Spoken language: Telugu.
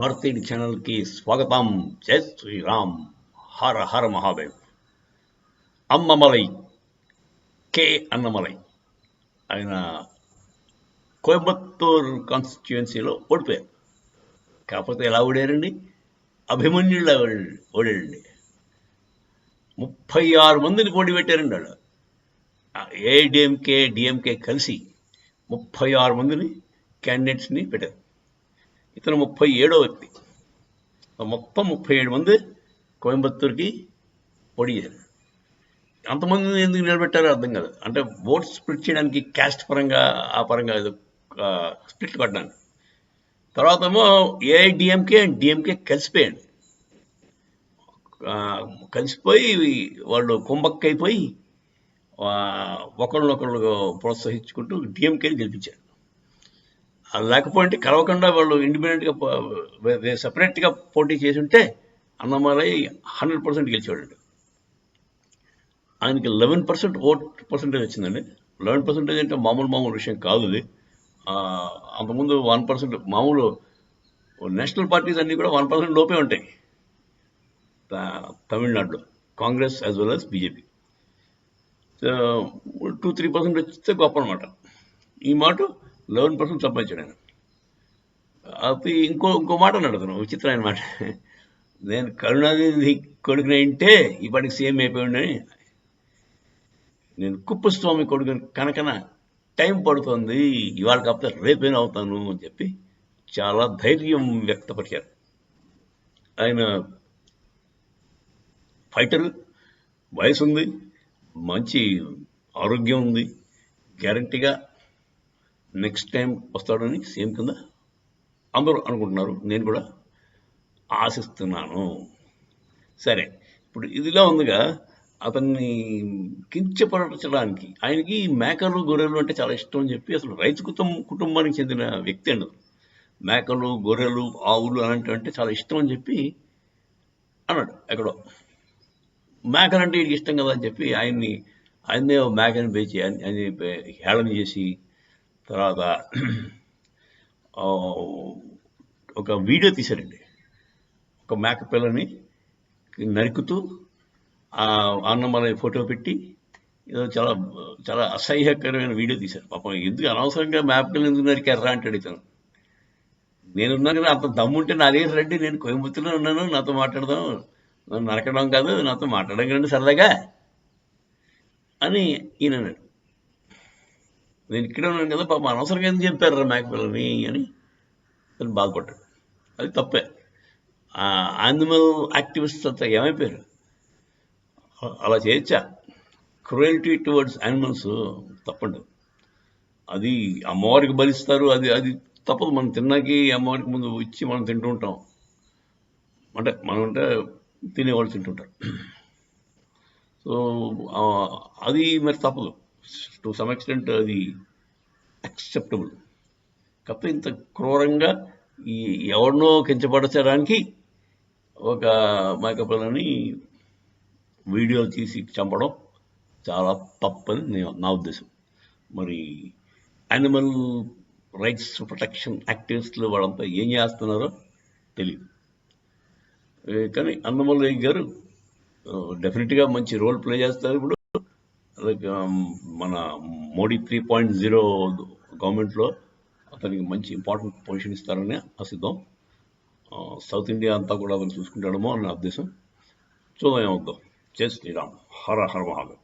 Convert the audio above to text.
భారతీయుడి ఛానల్కి స్వాగతం. జై శ్రీరామ్. హర హర మహాదేవ్. అన్నమలై, కే అన్నమలై, ఆయన కోయంబత్తూరు కాన్స్టిట్యుయెన్సీలో ఓడిపోయారు. కాకపోతే ఎలా ఓడారండి? అభిమన్యుళ్ళ ఓడాడండి. 36 మందిని పోటీ పెట్టారండి వాళ్ళు. ఏఐడిఎంకే డిఎంకే కలిసి 36 మందిని క్యాండిడేట్స్ని పెట్టారు. ఇతను 37వ వ్యక్తి. మొత్తం 37 మంది కోయంబత్తూరుకి పోటీ చేశారు. అంతమందిని ఎందుకు నిలబెట్టారో అర్థం కాదు. అంటే ఓట్స్ స్ప్లిట్ చేయడానికి, క్యాస్ట్ పరంగా ఆ పరంగా స్ప్లిట్ కొట్టడానికి. తర్వాత ఏమో ఏఐడిఎంకే అండ్ డిఎంకే కలిసిపోయాడు. కలిసిపోయి వాళ్ళు కుంభక్కైపోయి ఒకళ్ళనొకళ్ళు ప్రోత్సహించుకుంటూ డిఎంకేని గెలిపించారు. లేకపోతే కలవకుండా వాళ్ళు ఇండిపెండెంట్గా సపరేట్గా పోటీ చేసి ఉంటే అన్నమలై 100% గెలిచేవాడు. ఆయనకి 11% ఓట్ పర్సంటేజ్ వచ్చిందండి. 11% అంటే మామూలు విషయం కాదు అది. అంతకుముందు 1%. మామూలు నేషనల్ పార్టీస్ అన్నీ కూడా 1% లోపే ఉంటాయి తమిళనాడులో, Congress as well as BJP. 2-3% వచ్చితే గొప్ప అనమాట. ఈ మాట 11% సంపాదించాడు ఆయన. అది ఇంకో మాట అన్నాడు అతను, విచిత్రమైన మాట. నేను కరుణానిధి కొడుకుని అంటే ఇప్పటికి సీఎం అయిపోయాడని, నేను కుప్పస్వామి కొడుకు కనుకన టైం పడుతుంది, ఇవాళ కాకపోతే రేపేనా అవుతాను అని చెప్పి చాలా ధైర్యం వ్యక్తపరిచారు. ఆయన ఫైటర్, వయసు ఉంది, మంచి ఆరోగ్యం ఉంది, గ్యారంటీగా నెక్స్ట్ టైం వస్తాడని సీఎం కింద అందరూ అనుకుంటున్నారు. నేను కూడా ఆశిస్తున్నాను. సరే, ఇప్పుడు ఇదిలా ఉందిగా, అతన్ని కించపరచడానికి, ఆయనకి మేకలు గొర్రెలు అంటే చాలా ఇష్టం అని చెప్పి, అసలు రైతు కుటుంబానికి చెందిన వ్యక్తి అండి. మేకలు, గొర్రెలు, ఆవులు అలాంటివి అంటే చాలా ఇష్టం అని చెప్పి అన్నాడు ఎక్కడో. మేకలు అంటే వీడికి ఇష్టం కదా అని చెప్పి ఆయన్నే మేకని పేచి ఆయన హేళన చేసి, తర్వాత ఒక వీడియో తీశారండి. ఒక మేక పిల్లని నరుకుతూ అన్నమలై ఫోటో పెట్టి ఏదో చాలా చాలా అసహ్యకరమైన వీడియో తీశారు. పాపం ఎందుకు అనవసరంగా మేక పిల్లని ఎందుకు నరికారా అంటాడు ఇతను. నేనున్నాను కదా, అంత దమ్ముంటే నా దగ్గర రండి, నేను కోయంబత్తూరులో ఉన్నాను, నాతో మాట్లాడదాం, నరకడం కాదు, నాతో మాట్లాడడం కండి సరదాగా అని ఈయన అన్నాడు. నేను ఇక్కడే ఉన్నాను కదా, పాపం అనవసరంగా ఎందుకు చెప్పారు మేక పిల్లని అని అతను బాధపడ్డాడు. అది తప్పే. యానిమల్ యాక్టివిస్ట్ అంతా ఏమైపోయారు? అలా చేయొచ్చా? క్రూయల్టీ టువర్డ్స్ యానిమల్స్ తప్పండి. అది అమ్మవారికి బలిస్తారు, అది తప్పదు. మనం తిన్నాకి అమ్మవారికి ముందు ఇచ్చి మనం తింటూ ఉంటాం. అంటే మనం అంటే తినేవాళ్ళు తింటుంటారు. సో అది మరి తప్పదు. టు సమ్ ఎక్స్టెంట్ అది యాక్సెప్టబుల్. కాకపోతే ఇంత క్రూరంగా ఎవరినో కించపరచడానికి ఒక మేకపిల్లని వీడియో తీసి చంపడం చాలా తప్పని నా ఉద్దేశం. మరి యానిమల్ రైట్స్ ప్రొటెక్షన్ యాక్టివిస్టులు వాళ్ళంతా ఏం చేస్తున్నారో తెలియదు. కానీ అన్నమలై గారు డెఫినెట్గా మంచి రోల్ ప్లే చేస్తారు. ఇప్పుడు మన మోడీ 3.0 గవర్నమెంట్లో అతనికి మంచి ఇంపార్టెంట్ పొజిషన్ ఇస్తారని ఆశిద్దాం. సౌత్ ఇండియా అంతా కూడా అతను చూసుకుంటాడేమో అని నా ఉద్దేశం. చూద్దాం ఏమవుతాం. జై శ్రీరామ్. హర హర మహాదేవ్.